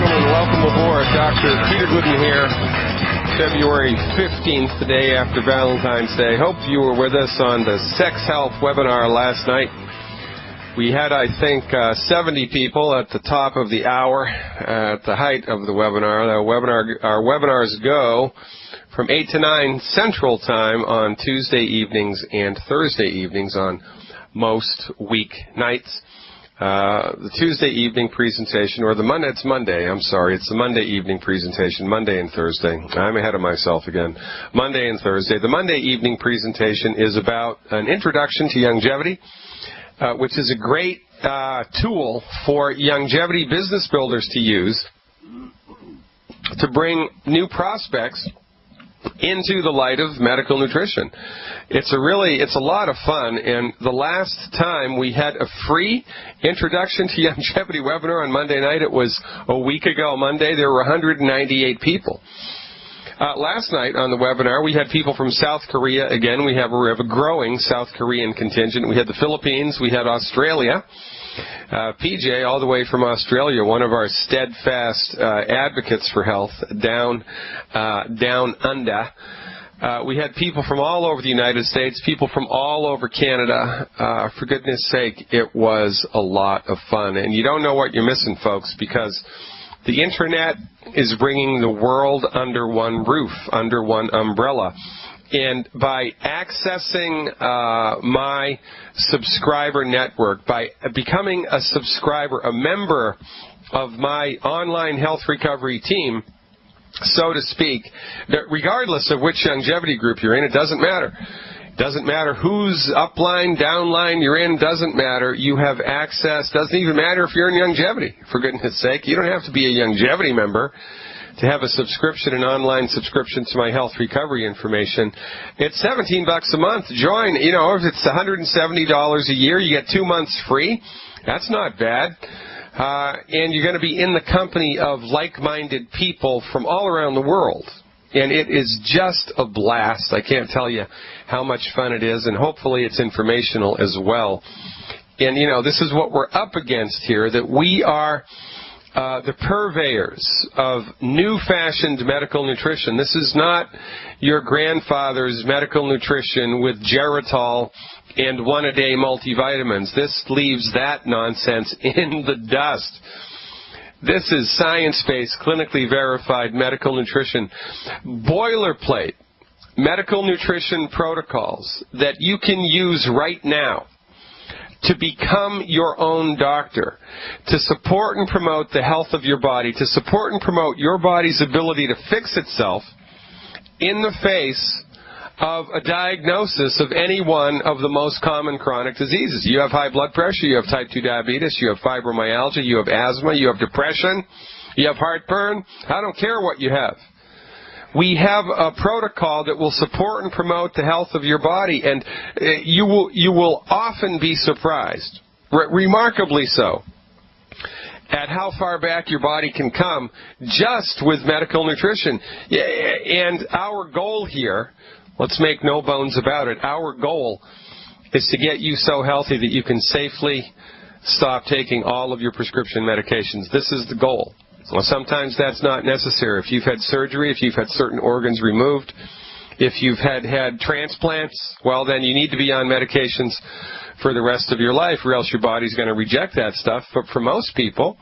gentlemen, welcome aboard. Dr. Peter Glidden here, February 15th, the day after Valentine's Day. Hope you were with us on the Sex Health webinar last night. We had, I think, 70 people at the top of the hour at the height of the webinar. Our webinars go from 8 to 9 Central Time on Tuesday evenings and Thursday evenings on most weeknights. The Tuesday evening presentation, or the Monday, it's the Monday evening presentation, Monday and Thursday. I'm ahead of myself again. Monday and Thursday. The Monday evening presentation is about an introduction to longevity, which is a great tool for longevity business builders to use to bring new prospects into the light of medical nutrition. It's a lot of fun, and the last time we had a free introduction to longevity webinar on Monday night, it was a week ago Monday. There were 198 people. Last night on the webinar, we had people from South Korea. Again, we have a growing South Korean contingent. We had the Philippines. We had Australia. PJ, all the way from Australia, one of our steadfast advocates for health, down under. We had people from all over the United States, people from all over Canada. For goodness sake, it was a lot of fun. And you don't know what you're missing, folks, because the Internet is bringing the world under one roof, under one umbrella. And by accessing my subscriber network, by becoming a subscriber, a member of my online health recovery team, so to speak, regardless of which longevity group you're in, it doesn't matter. It doesn't matter whose upline, downline you're in, doesn't matter. You have access. Doesn't even matter if you're in longevity, for goodness sake. You don't have to be a longevity member to have a subscription, an online subscription to my health recovery information. It's $17 a month. Join. If it's $170 a year, you get 2 months free. That's not bad. And you're going to be in the company of like-minded people from all around the world. And it is just a blast. I can't tell you how much fun it is, and hopefully it's informational as well. And, this is what we're up against here, that we are the purveyors of new-fashioned medical nutrition. This is not your grandfather's medical nutrition with Geritol and one-a-day multivitamins. This leaves that nonsense in the dust. This is science-based, clinically verified medical nutrition. Boilerplate medical nutrition protocols that you can use right now to become your own doctor, to support and promote the health of your body, to support and promote your body's ability to fix itself in the face of a diagnosis of any one of the most common chronic diseases. You have high blood pressure, you have type 2 diabetes, you have fibromyalgia, you have asthma, you have depression, you have heartburn. I don't care what you have. We have a protocol that will support and promote the health of your body, and you will often be surprised, remarkably so, at how far back your body can come just with medical nutrition. And our goal here, let's make no bones about it, our goal is to get you so healthy that you can safely stop taking all of your prescription medications. This is the goal. Well, sometimes that's not necessary. If you've had surgery, if you've had certain organs removed, if you've had transplants, well, then you need to be on medications for the rest of your life, or else your body's going to reject that stuff. But for most people,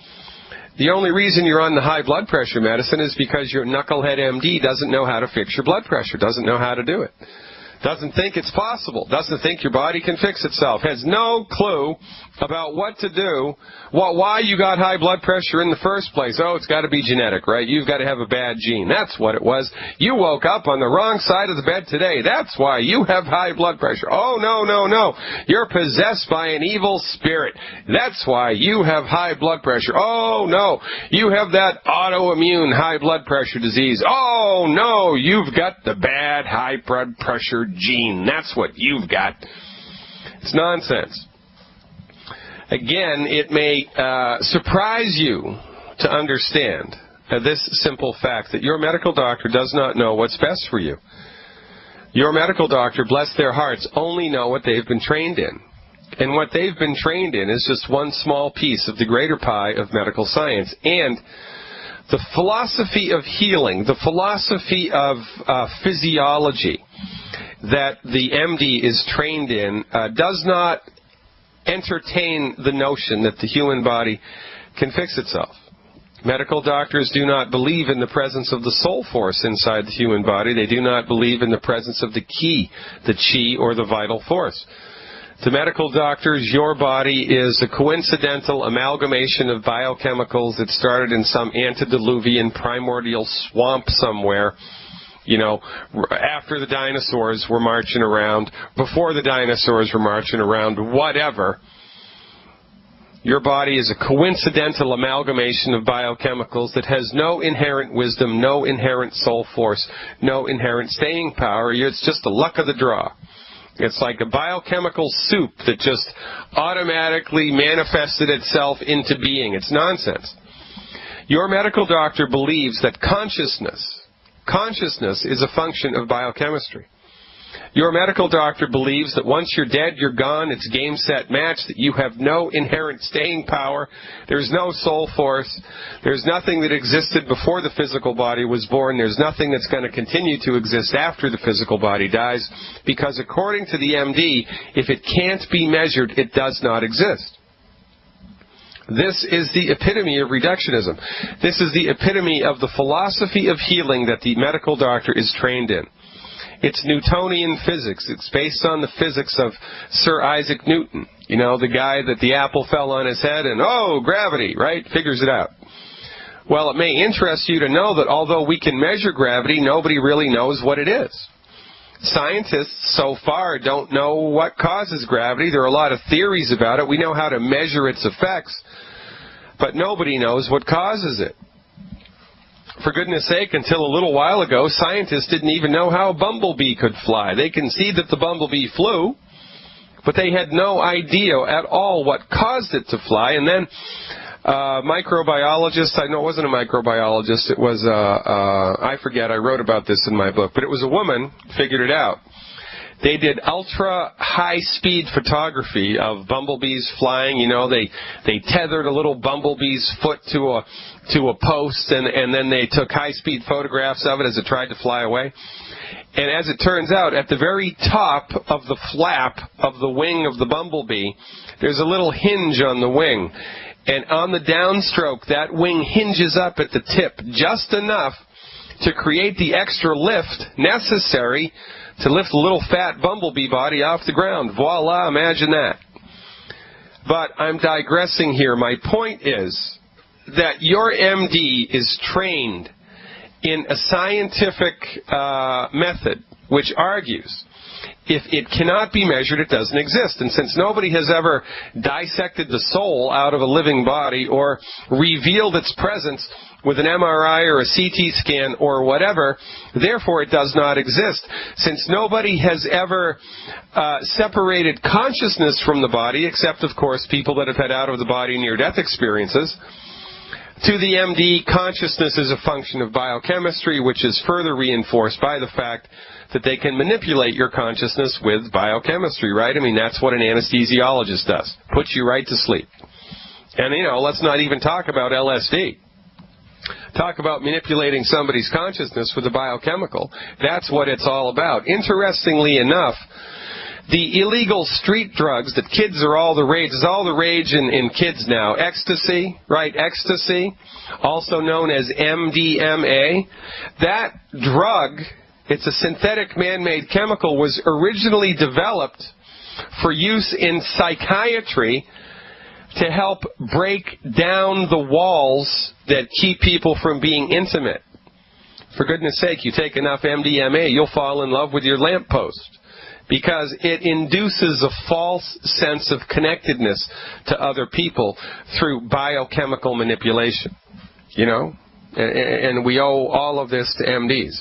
the only reason you're on the high blood pressure medicine is because your knucklehead MD doesn't know how to fix your blood pressure, doesn't know how to do it, doesn't think it's possible, doesn't think your body can fix itself, has no clue about what to do, why you got high blood pressure in the first place. Oh, it's got to be genetic, right? You've got to have a bad gene. That's what it was. You woke up on the wrong side of the bed today. That's why you have high blood pressure. Oh, no. You're possessed by an evil spirit. That's why you have high blood pressure. Oh, no. You have that autoimmune high blood pressure disease. Oh, no. You've got the bad high blood pressure gene. That's what you've got. It's nonsense. Again, it may surprise you to understand this simple fact that your medical doctor does not know what's best for you. Your medical doctor, bless their hearts, only know what they've been trained in. And what they've been trained in is just one small piece of the greater pie of medical science. And The philosophy of healing, the philosophy of physiology that the MD is trained in does not entertain the notion that the human body can fix itself. Medical doctors do not believe in the presence of the soul force inside the human body. They do not believe in the presence of the ki, the chi, or the vital force. To medical doctors, your body is a coincidental amalgamation of biochemicals that started in some antediluvian primordial swamp somewhere, you know, after the dinosaurs were marching around, before the dinosaurs were marching around, whatever. Your body is a coincidental amalgamation of biochemicals that has no inherent wisdom, no inherent soul force, no inherent staying power. It's just the luck of the draw. It's like a biochemical soup that just automatically manifested itself into being. It's nonsense. Your medical doctor believes that consciousness is a function of biochemistry. Your medical doctor believes that once you're dead, you're gone, it's game, set, match, that you have no inherent staying power, there's no soul force, there's nothing that existed before the physical body was born, there's nothing that's going to continue to exist after the physical body dies, because according to the MD, if it can't be measured, it does not exist. This is the epitome of reductionism. This is the epitome of the philosophy of healing that the medical doctor is trained in. It's Newtonian physics. It's based on the physics of Sir Isaac Newton. You know, the guy that the apple fell on his head and, oh, gravity, right? Figures it out. Well, it may interest you to know that although we can measure gravity, nobody really knows what it is. Scientists so far don't know what causes gravity. There are a lot of theories about it. We know how to measure its effects, but nobody knows what causes it. For goodness sake, until a little while ago, scientists didn't even know how a bumblebee could fly. They conceded that the bumblebee flew, but they had no idea at all what caused it to fly. And then microbiologist, I know it wasn't a microbiologist, it was, I forget, I wrote about this in my book, but it was a woman, figured it out. They did ultra-high-speed photography of bumblebees flying. You know, they tethered a little bumblebee's foot to a post, and then they took high-speed photographs of it as it tried to fly away. And as it turns out, at the very top of the flap of the wing of the bumblebee, there's a little hinge on the wing. And on the downstroke, that wing hinges up at the tip just enough to create the extra lift necessary to lift the little fat bumblebee body off the ground. Voila, imagine that. But I'm digressing here. My point is that your MD is trained in a scientific method which argues if it cannot be measured, it doesn't exist. And since nobody has ever dissected the soul out of a living body or revealed its presence with an MRI or a CT scan or whatever, therefore it does not exist. Since nobody has ever separated consciousness from the body, except, of course, people that have had out-of-the-body near-death experiences, to the MD, consciousness is a function of biochemistry, which is further reinforced by the fact that they can manipulate your consciousness with biochemistry, right? I mean, that's what an anesthesiologist does. Puts you right to sleep. And, you know, let's not even talk about LSD. Talk about manipulating somebody's consciousness with a biochemical. That's what it's all about. Interestingly enough, the illegal street drugs that kids are all the rage, is all the rage in kids now. Ecstasy, right? Ecstasy, also known as MDMA. That drug, it's a synthetic man-made chemical, was originally developed for use in psychiatry to help break down the walls that keep people from being intimate. For goodness sake, you take enough MDMA, you'll fall in love with your lamppost, because it induces a false sense of connectedness to other people through biochemical manipulation. You know? And we owe all of this to MDs.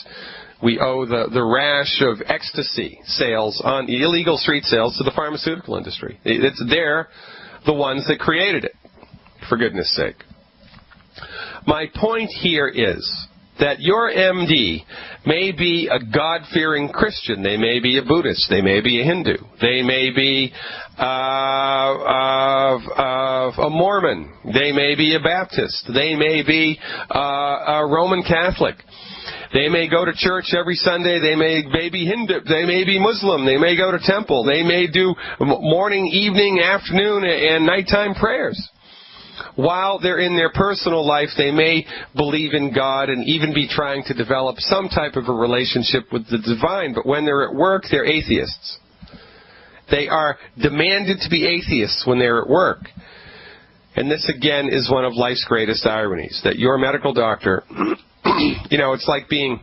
We owe the rash of ecstasy sales on illegal street sales to the pharmaceutical industry. They're the ones that created it, for goodness sake. My point here is that your MD may be a God-fearing Christian. They may be a Buddhist. They may be a Hindu. They may be a Mormon. They may be a Baptist. They may be a Roman Catholic. They may go to church every Sunday. They may be Hindu. They may be Muslim. They may go to temple. They may do morning, evening, afternoon, and nighttime prayers. While they're in their personal life, they may believe in God and even be trying to develop some type of a relationship with the divine. But when they're at work, they're atheists. They are demanded to be atheists when they're at work. And this, again, is one of life's greatest ironies, that your medical doctor, it's like being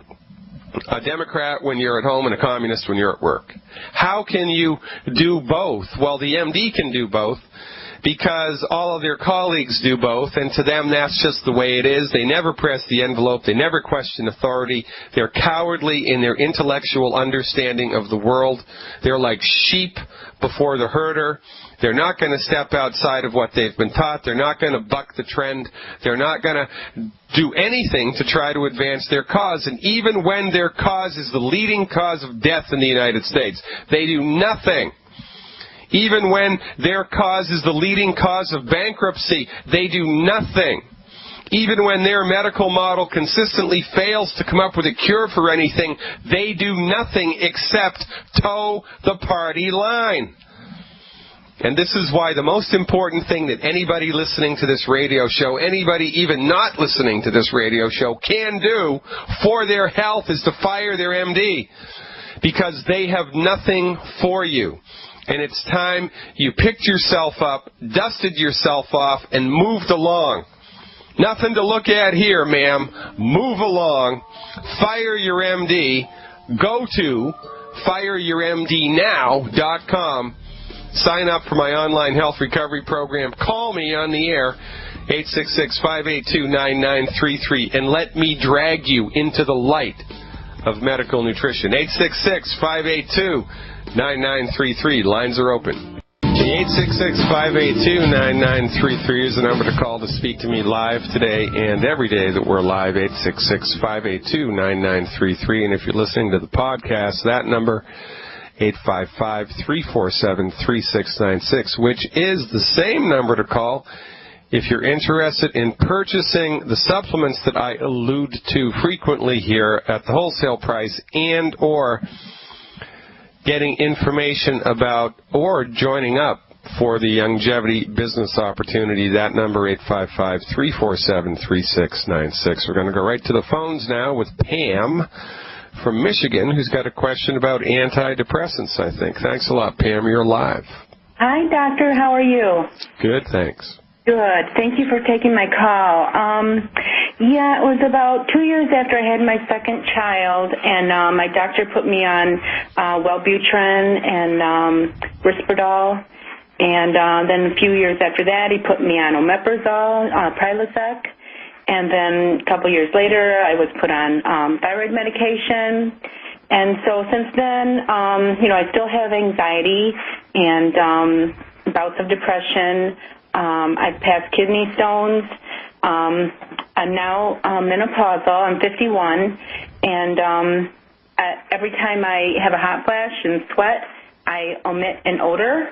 a Democrat when you're at home and a communist when you're at work. How can you do both? Well, the MD can do both, because all of their colleagues do both, and to them that's just the way it is. They never press the envelope. They never question authority. They're cowardly in their intellectual understanding of the world. They're like sheep before the herder. They're not going to step outside of what they've been taught. They're not going to buck the trend. They're not going to do anything to try to advance their cause. And even when their cause is the leading cause of death in the United States, they do nothing. Even when their cause is the leading cause of bankruptcy, they do nothing. Even when their medical model consistently fails to come up with a cure for anything, they do nothing except toe the party line. And this is why the most important thing that anybody listening to this radio show, anybody even not listening to this radio show, can do for their health is to fire their MD. Because they have nothing for you. And it's time you picked yourself up, dusted yourself off, and moved along. Nothing to look at here, ma'am. Move along. Fire your MD. Go to fireyourmdnow.com. Sign up for my online health recovery program. Call me on the air, 866-582-9933, and let me drag you into the light of medical nutrition. 866-582-9933. Lines are open. The 866-582-9933 is the number to call to speak to me live today and every day that we're live, 866-582-9933. And if you're listening to the podcast, that number, 855-347-3696, which is the same number to call if you're interested in purchasing the supplements that I allude to frequently here at the wholesale price, and or getting information about or joining up for the longevity business opportunity. That number, 855-347-3696. We're going to go right to the phones now with Pam from Michigan, who's got a question about antidepressants, I think. Thanks a lot, Pam. You're live. Hi, doctor. How are you? Good, thanks. Good. Thank you for taking my call. It was about 2 years after I had my second child, and my doctor put me on Wellbutrin and Risperdal, and then a few years after that, he put me on Omeprazole, Prilosec, and then a couple years later, I was put on thyroid medication. And so since then, I still have anxiety and bouts of depression. I've passed kidney stones. I'm now menopausal. I'm 51. And every time I have a hot flash and sweat, I emit an odor.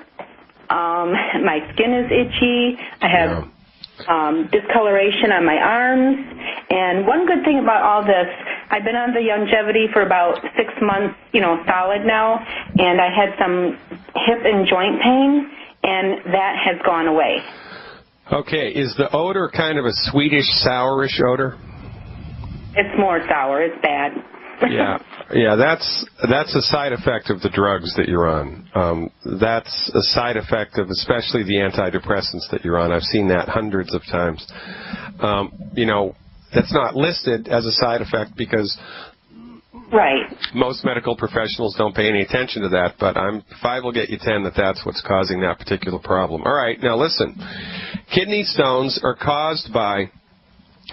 My skin is itchy. I have discoloration on my arms. And one good thing about all this, I've been on the longevity for about 6 months, solid now, and I had some hip and joint pain, and that has gone away. Okay, is the odor kind of a sweetish, sourish odor? It's more sour. It's bad. Yeah, that's a side effect of the drugs that you're on. That's a side effect of especially the antidepressants that you're on. I've seen that hundreds of times. That's not listed as a side effect because most medical professionals don't pay any attention to that, but if I will get you 10 that's what's causing that particular problem. All right, now listen. Kidney stones are caused by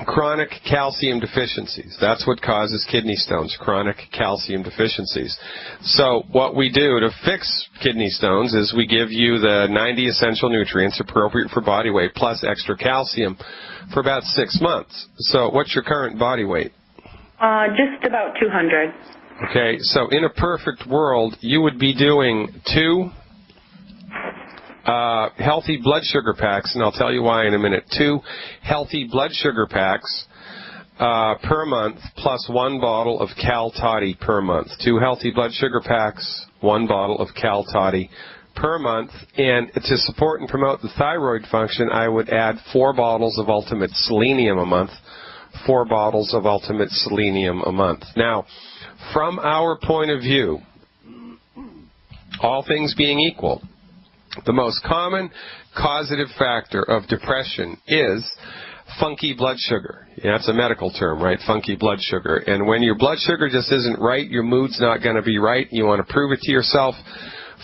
chronic calcium deficiencies. That's what causes kidney stones, chronic calcium deficiencies. So what we do to fix kidney stones is we give you the 90 essential nutrients appropriate for body weight plus extra calcium for about 6 months. So what's your current body weight? Just about 200. Okay, so in a perfect world, you would be doing 2 healthy blood sugar packs, and I'll tell you why in a minute. 2 healthy blood sugar packs per month, plus 1 bottle of Cal Toddy per month. 2 healthy blood sugar packs, 1 bottle of Cal Toddy per month. And to support and promote the thyroid function, I would add 4 bottles of Ultimate Selenium a month. 4 bottles of Ultimate Selenium a month. Now, from our point of view, all things being equal, the most common causative factor of depression is funky blood sugar. Yeah, that's a medical term, right? Funky blood sugar. And when your blood sugar just isn't right, your mood's not going to be right. You want to prove it to yourself.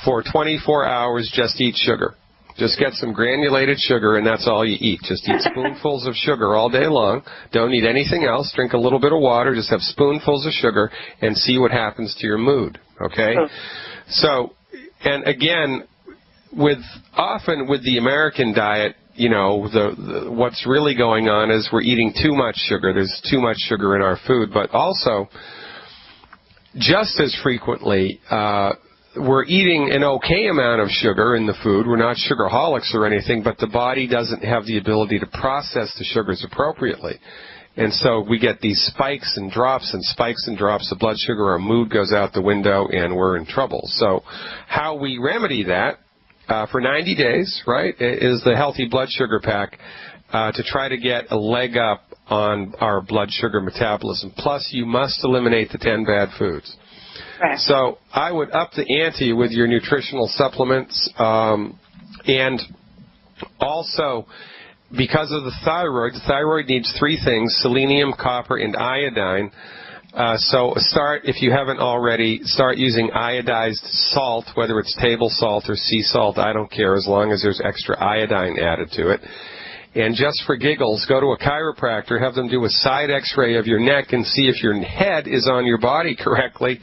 For 24 hours, just eat sugar. Just get some granulated sugar, and that's all you eat. Just eat spoonfuls of sugar all day long. Don't eat anything else. Drink a little bit of water. Just have spoonfuls of sugar and see what happens to your mood, okay? So, and again, often with the American diet, you know, what's really going on is we're eating too much sugar. There's too much sugar in our food. But also, just as frequently, we're eating an okay amount of sugar in the food. We're not sugarholics or anything, but the body doesn't have the ability to process the sugars appropriately. And so we get these spikes and drops of blood sugar. Our mood goes out the window, and we're in trouble. So how we remedy that for 90 days, right, is the Healthy Blood Sugar Pack to try to get a leg up on our blood sugar metabolism. Plus, you must eliminate the 10 bad foods. Right. So I would up the ante with your nutritional supplements, and also because of the thyroid needs 3 things: selenium, copper, and iodine. So if you haven't already, start using iodized salt, whether it's table salt or sea salt, I don't care, as long as there's extra iodine added to it. And just for giggles, go to a chiropractor, have them do a side x-ray of your neck and see if your head is on your body correctly.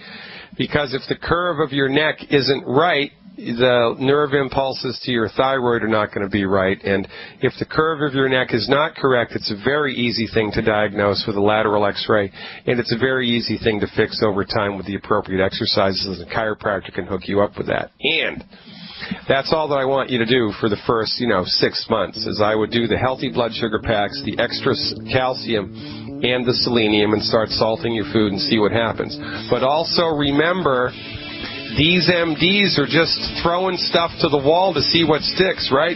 Because if the curve of your neck isn't right, the nerve impulses to your thyroid are not going to be right. And if the curve of your neck is not correct, it's a very easy thing to diagnose with a lateral x-ray. And it's a very easy thing to fix over time with the appropriate exercises. The chiropractor can hook you up with that. And that's all that I want you to do for the first, 6 months, is I would do the healthy blood sugar packs, the extra calcium, and the selenium, and start salting your food and see what happens. But also remember, these MDs are just throwing stuff to the wall to see what sticks, right?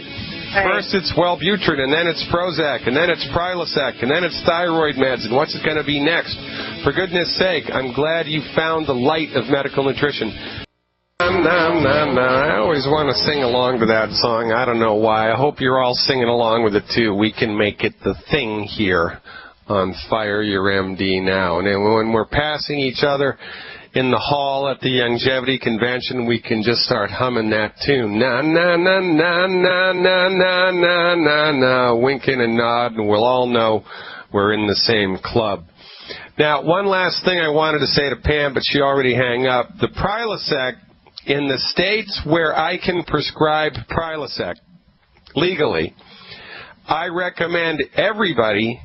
First it's Wellbutrin, and then it's Prozac, and then it's Prilosec, and then it's thyroid meds, and what's it going to be next? For goodness sake, I'm glad you found the light of medical nutrition. I always want to sing along to that song. I don't know why. I hope you're all singing along with it, too. We can make it the thing here on Fire Your MD Now. And then when we're passing each other in the hall at the Longevity Convention, we can just start humming that tune. Na, na, na, na, na, na, na, na, na, na, winking and nodding, and we'll all know we're in the same club. Now, one last thing I wanted to say to Pam, but she already hung up. The Prilosec, in the states where I can prescribe Prilosec legally, I recommend everybody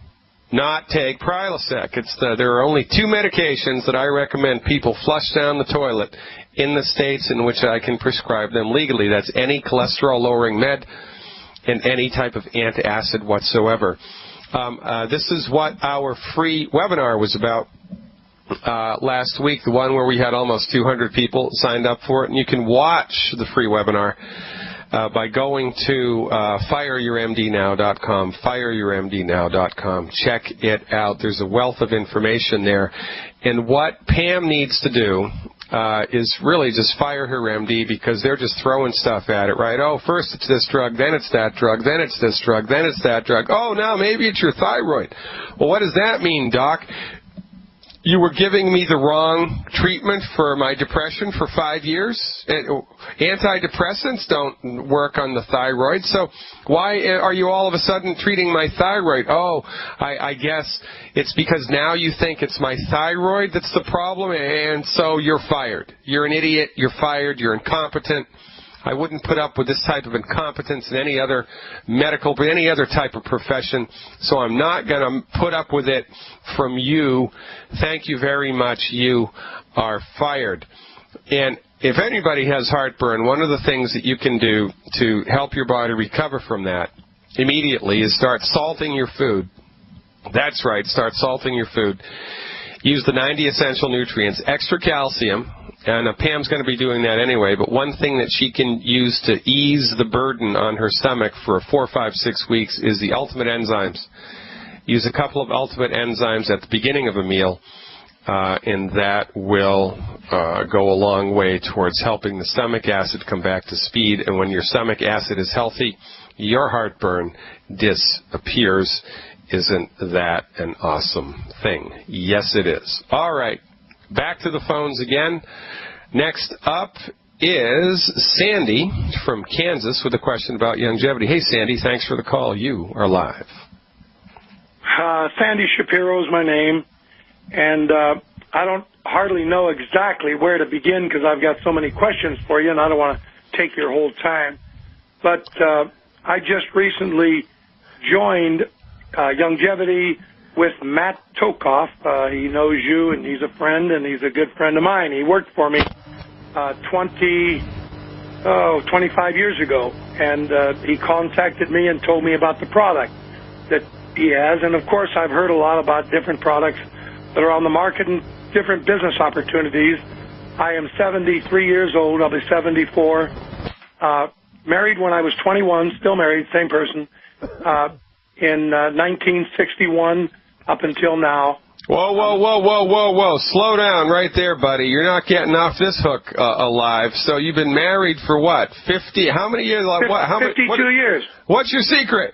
not take Prilosec. There are only 2 medications that I recommend people flush down the toilet in the states in which I can prescribe them legally. That's any cholesterol-lowering med and any type of antacid whatsoever. This is what our free webinar was about last week, the one where we had almost 200 people signed up for it. And you can watch the free webinar by going to fireyourmdnow.com, fireyourmdnow.com. Check it out. There's a wealth of information there. And what Pam needs to do is really just fire her MD, because they're just throwing stuff at it, right? Oh, first it's this drug, then it's that drug, then it's this drug, then it's that drug. Oh, now maybe it's your thyroid. Well, what does that mean, Doc? You were giving me the wrong treatment for my depression for 5 years. Antidepressants don't work on the thyroid, so why are you all of a sudden treating my thyroid? Oh, I guess it's because now you think it's my thyroid that's the problem, and so you're fired. You're an idiot, you're fired, you're incompetent, I wouldn't put up with this type of incompetence in any other any other type of profession, so I'm not going to put up with it from you. Thank you very much. You are fired. And if anybody has heartburn, one of the things that you can do to help your body recover from that immediately is start salting your food. That's right, start salting your food. Use the 90 essential nutrients, extra calcium, and Pam's going to be doing that anyway, but one thing that she can use to ease the burden on her stomach for 4, 5, 6 weeks is the ultimate enzymes. Use a couple of ultimate enzymes at the beginning of a meal, and that will go a long way towards helping the stomach acid come back to speed. And when your stomach acid is healthy, your heartburn disappears. Isn't that an awesome thing? Yes, it is. All right, back to the phones again. Next up is Sandy from Kansas with a question about longevity. Hey, Sandy, thanks for the call. You are live. Sandy Shapiro is my name, and I don't hardly know exactly where to begin because I've got so many questions for you, and I don't want to take your whole time. But I just recently joined Longevity with Matt Tokoff. He knows you, and he's a friend, and he's a good friend of mine. He worked for me 25 years ago, and he contacted me and told me about the product that he has. And, of course, I've heard a lot about different products that are on the market and different business opportunities. I am 73 years old. I'll be 74. Married when I was 21, still married, same person, in 1961 up until now. Whoa. Slow down right there, buddy. You're not getting off this hook alive. So you've been married for what, 50? How many years? 52 years. What's your secret?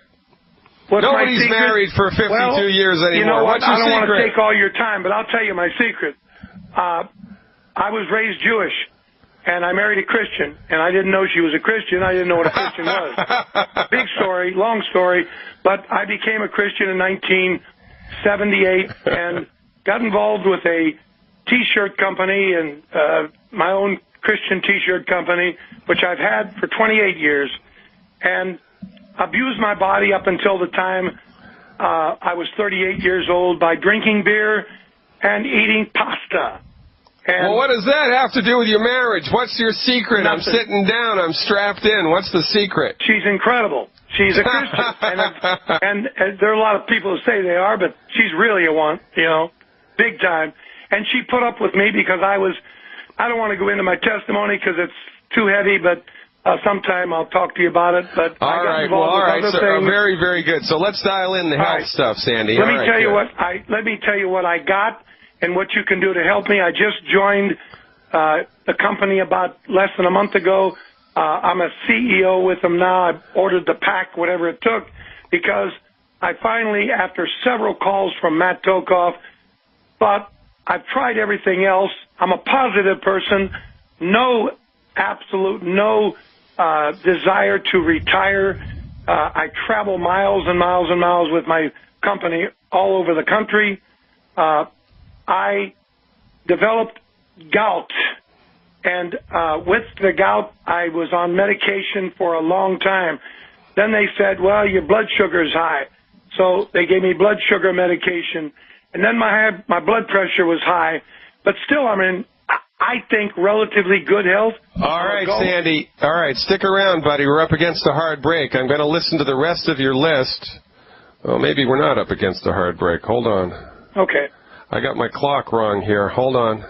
Nobody's married for 52 years anymore. You know what? What's your secret? I don't want to take all your time, but I'll tell you my secret. I was raised Jewish, and I married a Christian, and I didn't know she was a Christian. I didn't know what a Christian was. Big story, long story, but I became a Christian in 1978 and got involved with a T-shirt company and my own Christian T-shirt company, which I've had for 28 years, and abused my body up until the time I was 38 years old by drinking beer and eating pasta. And well, what does that have to do with your marriage? What's your secret? Nothing. I'm sitting down. I'm strapped in. What's the secret? She's incredible. She's a Christian. and there are a lot of people who say they are, but she's really a one, big time. And she put up with me because I don't want to go into my testimony because it's too heavy, but sometime I'll talk to you about it. But all right. So, very, very good. So let's dial in the health stuff, Sandy. Let me tell you what I got and what you can do to help me. I just joined the company about less than a month ago. I'm a CEO with them now. I ordered the pack, whatever it took, because I finally, after several calls from Matt Tokoff, thought I've tried everything else. I'm a positive person. No desire to retire. I travel miles and miles and miles with my company all over the country. I developed gout, and with the gout, I was on medication for a long time. Then they said, well, your blood sugar is high. So they gave me blood sugar medication. And then my blood pressure was high. But still, I'm in, I think, relatively good health. All right, Sandy. All right, stick around, buddy. We're up against a hard break. I'm going to listen to the rest of your list. Well, maybe we're not up against a hard break. Hold on. Okay. I got my clock wrong here. Hold on.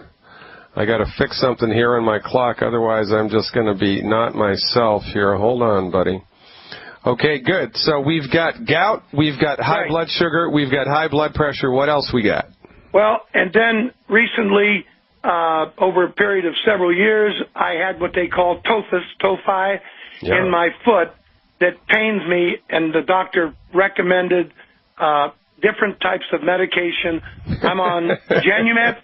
I got to fix something here on my clock. Otherwise, I'm just going to be not myself here. Hold on, buddy. Okay, good. So we've got gout. We've got high blood sugar. We've got high blood pressure. What else we got? Well, and then recently, over a period of several years, I had what they call tophi in my foot that pains me, and the doctor recommended different types of medication. I'm on Genumet.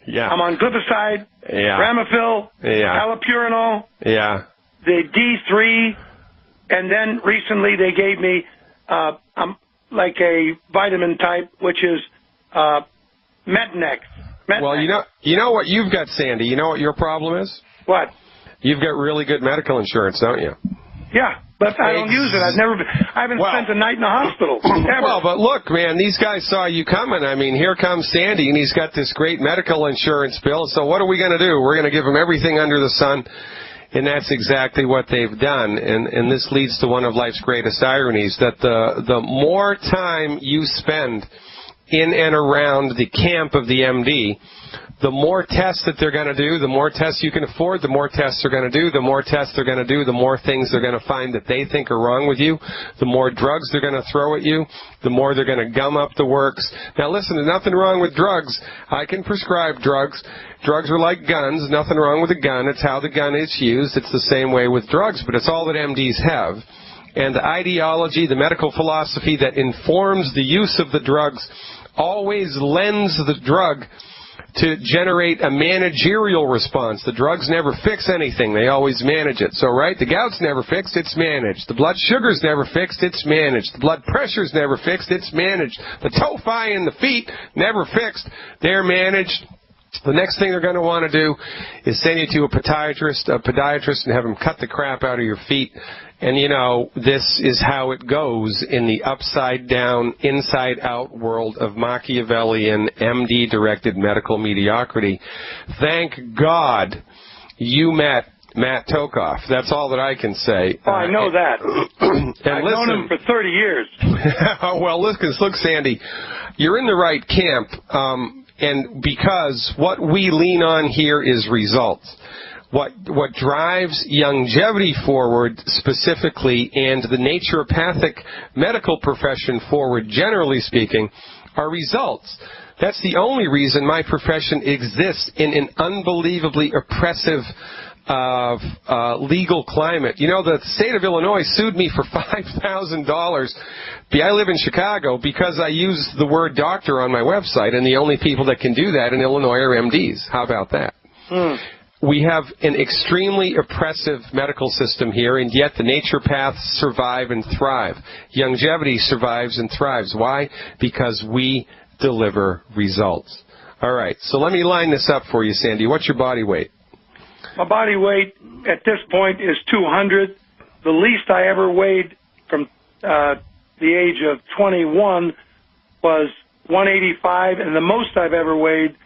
Yeah. I'm on glipizide, Ramifil, allopurinol, the D3, and then recently they gave me like a vitamin type, which is Metnex. Well, you know what you've got, Sandy. You know what your problem is? What? You've got really good medical insurance, don't you? Yeah, but I don't use it. I haven't spent a night in the hospital. Ever. Well, but look, man, these guys saw you coming. I mean, here comes Sandy, and he's got this great medical insurance bill. So what are we going to do? We're going to give him everything under the sun. And that's exactly what they've done. And this leads to one of life's greatest ironies, that the more time you spend in and around the camp of the MD, the more tests that they're going to do, the more tests you can afford, the more tests they're going to do, the more tests they're going to do, the more things they're going to find that they think are wrong with you, the more drugs they're going to throw at you, the more they're going to gum up the works. Now listen, there's nothing wrong with drugs. I can prescribe drugs. Drugs are like guns. Nothing wrong with a gun. It's how the gun is used. It's the same way with drugs, but it's all that MDs have. And the ideology, the medical philosophy that informs the use of the drugs always lends the drug to generate a managerial response. The drugs never fix anything. They always manage it. So, right, the gout's never fixed, it's managed. The blood sugar's never fixed, it's managed. The blood pressure's never fixed, it's managed. The tophi in the feet, never fixed, they're managed. The next thing they're going to want to do is send you to a podiatrist, and have them cut the crap out of your feet. And, you know, this is how it goes in the upside-down, inside-out world of Machiavellian, MD-directed medical mediocrity. Thank God you met Matt Tokoff. That's all that I can say. Oh, I know that. I've known him for 30 years. Well, look, Sandy, you're in the right camp, and because what we lean on here is results. What drives longevity forward specifically, and the naturopathic medical profession forward, generally speaking, are results. That's the only reason my profession exists in an unbelievably oppressive legal climate. You know, the state of Illinois sued me for $5,000. I live in Chicago because I use the word doctor on my website, and the only people that can do that in Illinois are MDs. How about that? We have an extremely oppressive medical system here, and yet the naturopaths survive and thrive. Longevity survives and thrives. Why? Because we deliver results. All right, so let me line this up for you, Sandy. What's your body weight? My body weight at this point is 200. The least I ever weighed from the age of 21 was 185, and the most I've ever weighed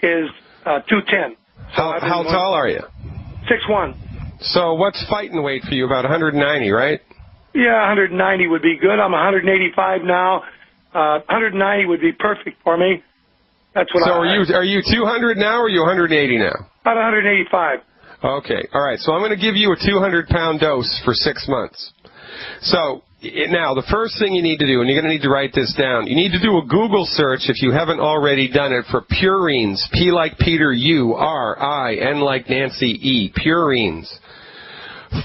is 210. How tall are you? 6'1". So what's fighting weight for you? About 190, right? Yeah, 190 would be good. I'm 185 now. 190 would be perfect for me. That's what. So are you 200 now, or are you 180 now? About 185. Okay, all right. So I'm going to give you a 200-pound dose for 6 months. So now, the first thing you need to do, and you're going to need to write this down, you need to do a Google search, if you haven't already done it, for purines. P like Peter, U, R, I, N like Nancy, E, purines.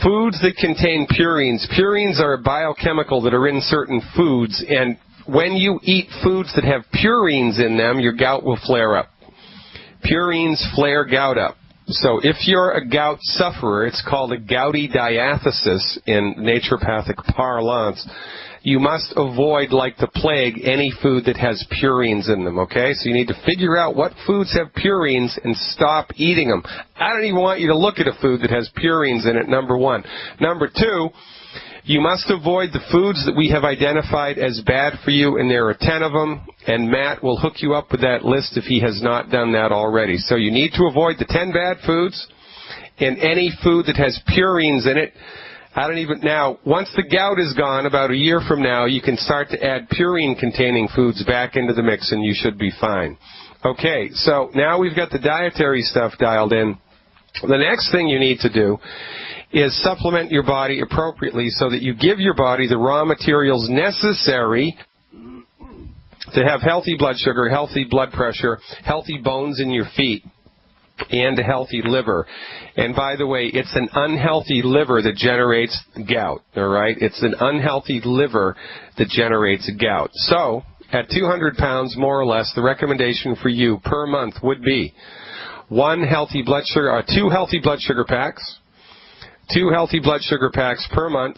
Foods that contain purines. Purines are a biochemical that are in certain foods, and when you eat foods that have purines in them, your gout will flare up. Purines flare gout up. So if you're a gout sufferer, it's called a gouty diathesis in naturopathic parlance. You must avoid, like the plague, any food that has purines in them, okay? So you need to figure out what foods have purines and stop eating them. I don't even want you to look at a food that has purines in it, number one. Number two, you must avoid the foods that we have identified as bad for you, and there are 10 of them, and Matt will hook you up with that list if he has not done that already. So you need to avoid the 10 bad foods and any food that has purines in it. Now, once the gout is gone, about a year from now, you can start to add purine-containing foods back into the mix, and you should be fine. Okay, so now we've got the dietary stuff dialed in. The next thing you need to do is supplement your body appropriately so that you give your body the raw materials necessary to have healthy blood sugar, healthy blood pressure, healthy bones in your feet, and a healthy liver. And by the way, it's an unhealthy liver that generates gout, all right? It's an unhealthy liver that generates gout. So, at 200 pounds, more or less, the recommendation for you per month would be 2 healthy blood sugar packs, 2 healthy blood sugar packs per month,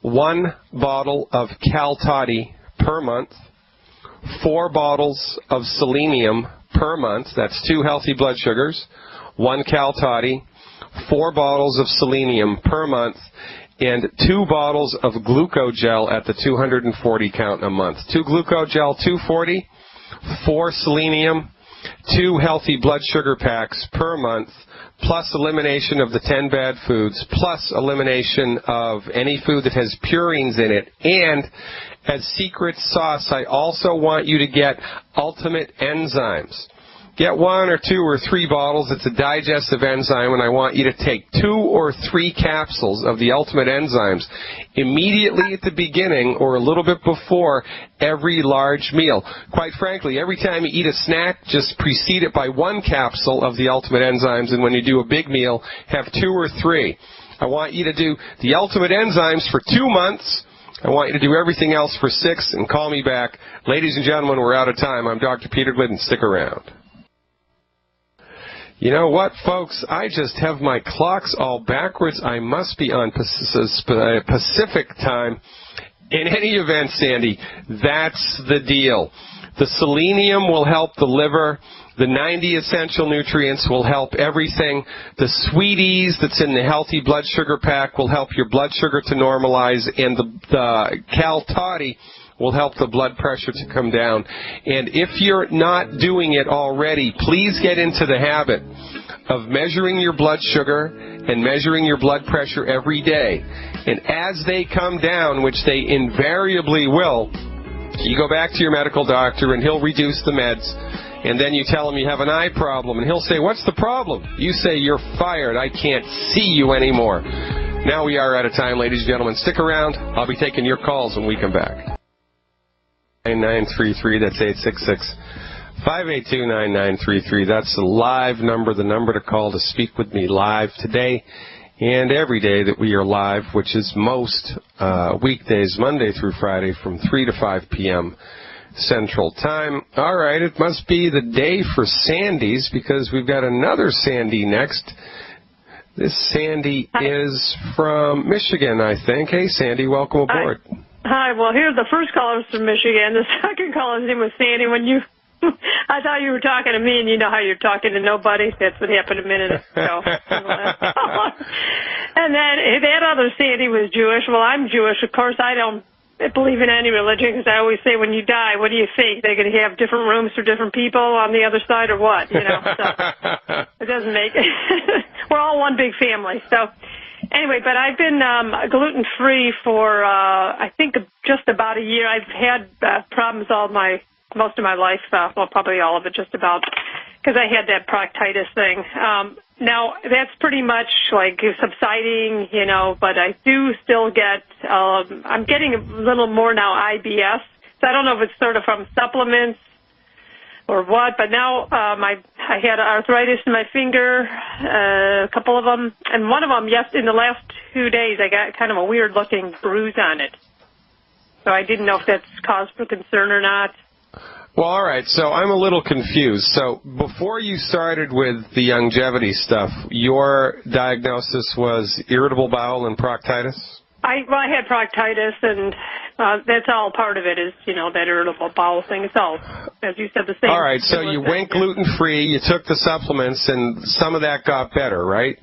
1 bottle of Cal Toddy per month, 4 bottles of selenium per month. That's 2 healthy blood sugars, 1 Cal Toddy, 4 bottles of selenium per month, and 2 bottles of glucogel at the 240 count a month. 2 glucogel, 240, 4 selenium, 2 healthy blood sugar packs per month, plus elimination of the 10 bad foods, plus elimination of any food that has purines in it. And as secret sauce, I also want you to get Ultimate Enzymes. Get 1 or 2 or 3 bottles. It's a digestive enzyme, and I want you to take 2 or 3 capsules of the Ultimate Enzymes immediately at the beginning or a little bit before every large meal. Quite frankly, every time you eat a snack, just precede it by 1 capsule of the Ultimate Enzymes, and when you do a big meal, have 2 or 3. I want you to do the Ultimate Enzymes for 2 months. I want you to do everything else for 6, and call me back. Ladies and gentlemen, we're out of time. I'm Dr. Peter Glidden. Stick around. You know what, folks? I just have my clocks all backwards. I must be on Pacific time. In any event, Sandy, that's the deal. The selenium will help the liver. The 90 essential nutrients will help everything. The Sweeties that's in the healthy blood sugar pack will help your blood sugar to normalize, and the Cal Toddy will help the blood pressure to come down. And if you're not doing it already, please get into the habit of measuring your blood sugar and measuring your blood pressure every day. And as they come down, which they invariably will, you go back to your medical doctor and he'll reduce the meds. And then you tell him you have an eye problem, and he'll say, "What's the problem?" You say, "You're fired. I can't see you anymore." Now we are out of time, ladies and gentlemen. Stick around. I'll be taking your calls when we come back. 9933, that's 866-582-9933. That's the live number, the number to call to speak with me live today and every day that we are live, which is most weekdays, Monday through Friday, from 3 to 5 p.m. Central Time. All right, it must be the day for Sandys, because we've got another Sandy next. This Sandy is from Michigan, I think. Hey, Sandy, welcome aboard. Hi. Well, here's the first caller's from Michigan. The second caller's name was Sandy. When you, I thought you were talking to me, and you know how you're talking to nobody. That's what happened a minute ago. And then that other Sandy was Jewish. Well, I'm Jewish. Of course, I don't believe in any religion, because I always say, when you die, what do you think? They're going to have different rooms for different people on the other side, or what? You know, so it doesn't make it. We're all one big family. So anyway, but I've been gluten-free for, I think, just about a year. I've had problems most of my life, well, probably all of it, just about, because I had that proctitis thing. Now, that's pretty much like subsiding, you know, but I do still get, I'm getting a little more now IBS. So I don't know if it's sort of from supplements or what, but now I had arthritis in my finger, a couple of them, and one of them, in the last 2 days, I got kind of a weird-looking bruise on it. So I didn't know if that's cause for concern or not. Well, all right, so I'm a little confused. So before you started with the longevity stuff, your diagnosis was irritable bowel and proctitis? I had proctitis, and that's all part of it is, you know, that irritable bowel thing. It's all, as you said, the same. All right, so you went gluten-free, you took the supplements, and some of that got better, right?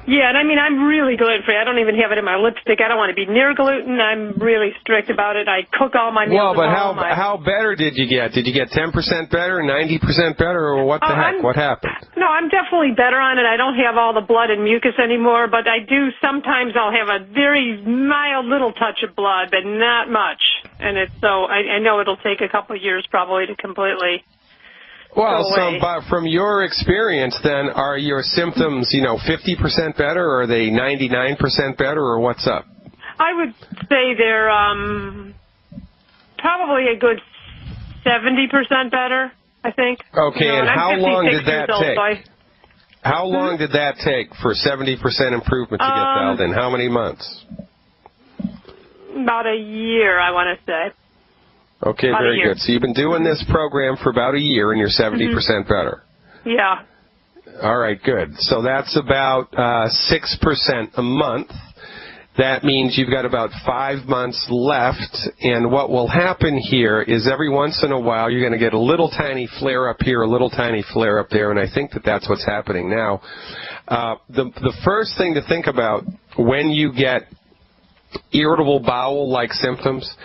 Yeah, and I mean, I'm really gluten-free. I don't even have it in my lipstick. I don't want to be near gluten. I'm really strict about it. I cook all my meals. Well, but how better did you get? Did you get 10% better, 90% better, or what the heck? What happened? No, I'm definitely better on it. I don't have all the blood and mucus anymore, but I do sometimes I'll have a very mild little touch of blood, but not much. And it's so I know it'll take a couple of years probably to completely. Well, so from your experience, then, are your symptoms, 50% better, or are they 99% better, or what's up? I would say they're probably a good 70% better, I think. Okay, and how long did that take? How long did that take for 70% improvement to get dialed in? How many months? About a year, I want to say. Okay, very good. So you've been doing this program for about a year, and you're 70% better. Yeah. All right, good. So that's about 6% a month. that means you've got about 5 months left, and what will happen here is every once in a while you're going to get a little tiny flare up here, a little tiny flare up there, and I think that that's what's happening now. The first thing to think about when you get irritable bowel-like symptoms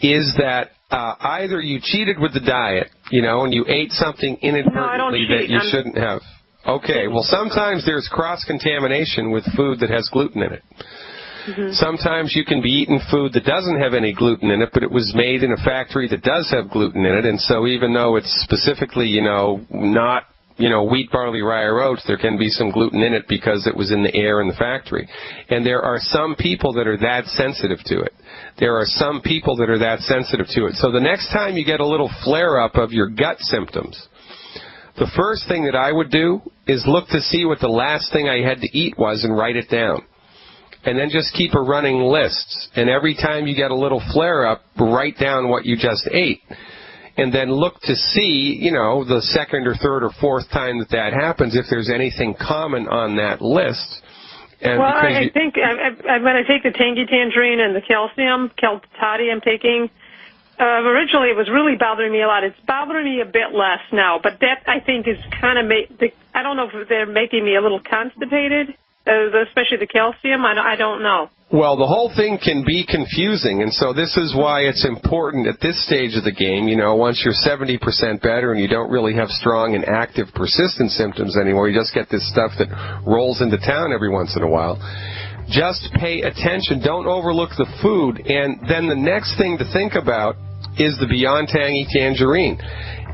is that either you cheated with the diet, and you ate something inadvertently that you shouldn't have. Okay, well, sometimes there's cross-contamination with food that has gluten in it. Mm-hmm. Sometimes you can be eating food that doesn't have any gluten in it, but it was made in a factory that does have gluten in it, and so even though it's specifically, not, wheat, barley, rye, or oats, there can be some gluten in it because it was in the air in the factory. And there are some people that are that sensitive to it. There are some people that are that sensitive to it. So the next time you get a little flare-up of your gut symptoms, the first thing that I would do is look to see what the last thing I had to eat was and write it down. And then just keep a running list. And every time you get a little flare-up, write down what you just ate. And then look to see, the second or third or fourth time that happens, if there's anything common on that list. And well, I think when I take the tangy tangerine and the calcium, Toddy I'm taking, originally it was really bothering me a lot. It's bothering me a bit less now. But that, I think, is kind of, I don't know if they're making me a little constipated. Especially the calcium, I don't know. Well, the whole thing can be confusing, and so this is why it's important at this stage of the game, once you're 70% better and you don't really have strong and active persistent symptoms anymore, you just get this stuff that rolls into town every once in a while. Just pay attention. Don't overlook the food. And then the next thing to think about is the Beyond Tangy Tangerine.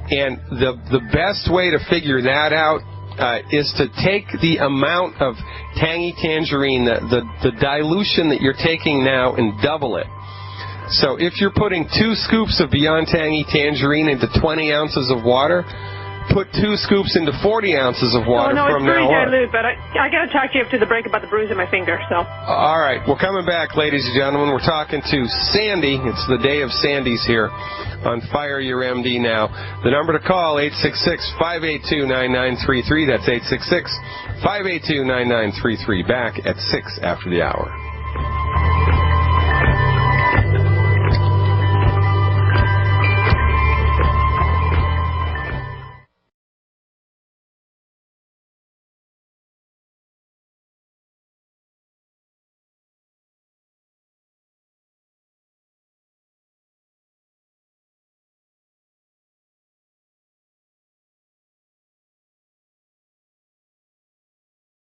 And the best way to figure that out is to take the amount of tangy tangerine, the dilution that you're taking now, and double it. So if you're putting 2 scoops of Beyond Tangy Tangerine into 20 ounces of water, put 2 scoops into 40 ounces of water from now on. No, it's pretty dilute, but I got to talk to you after the break about the bruise in my finger. So. All right, we're coming back, ladies and gentlemen. We're talking to Sandy. It's the day of Sandy's here on Fire Your MD now. The number to call, 866-582-9933. That's 866-582-9933. Back at 6 after the hour.